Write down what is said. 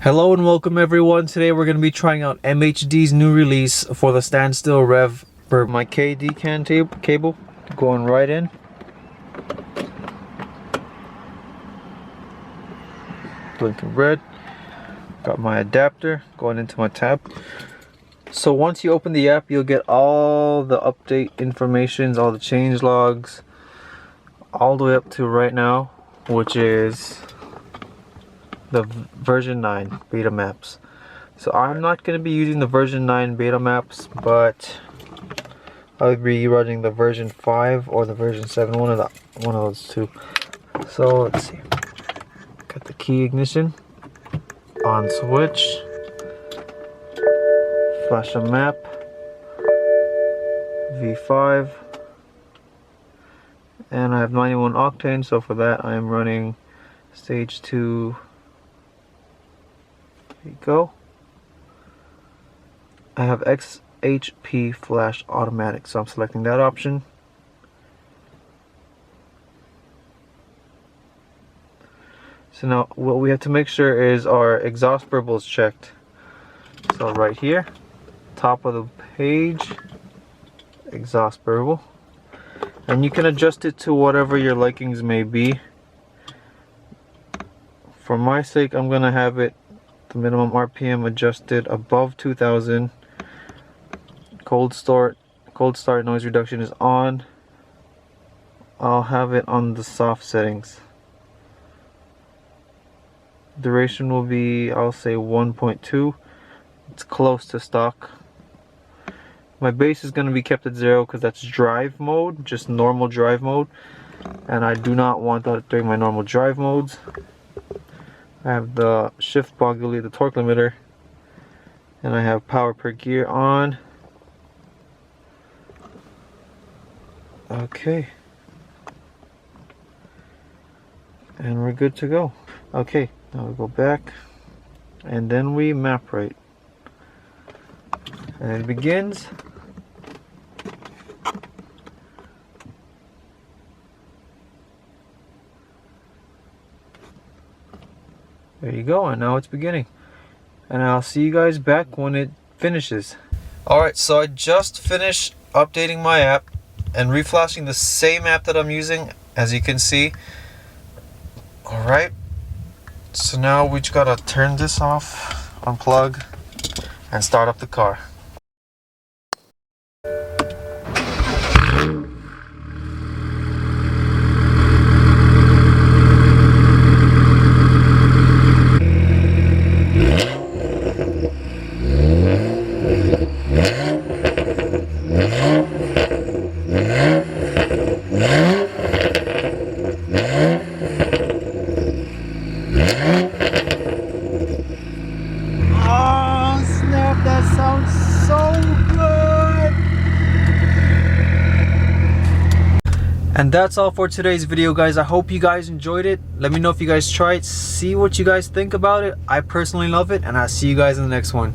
Hello and welcome everyone. Today we're going to be trying out MHD's new release for the Standstill Rev Burbles. My KD cable going right in. Blinking red. Got my adapter going into my tab. So once you open the app, you'll get all the update information, all the change logs, all the way up to right now, which is the version 9 beta maps. So I'm not going to be using the version 9 beta maps, but I'll be running the version 5 or the version 7, one of those two. So let's see. Got the key ignition on switch. Flash a map. V5. And I have 91 octane, so for that I am running stage 2. There you go. I have XHP flash automatic, so I'm selecting that option. So now what we have to make sure is our exhaust burbles checked. So right here, top of the page, exhaust burble. And you can adjust it to whatever your likings may be. For my sake, I'm gonna have it the minimum RPM adjusted above 2000. Cold start noise reduction is on. I'll have it on the soft settings. Duration will be, I'll say 1.2. It's close to stock. My bass is going to be kept at 0 because that's drive mode, just normal drive mode, and I do not want that during my normal drive modes. I have the shift boggly, the torque limiter, and I have power per gear on. Okay, and we're good to go. Okay, now we go back and then we map right, and it begins. There you go, and now it's beginning. And I'll see you guys back when it finishes. Alright, so I just finished updating my app and reflashing the same app that I'm using, as you can see. Alright, so now we just gotta turn this off, unplug, and start up the car. And that's all for today's video, guys. I hope you guys enjoyed it. Let me know if you guys try it. See what you guys think about it. I personally love it, and I'll see you guys in the next one.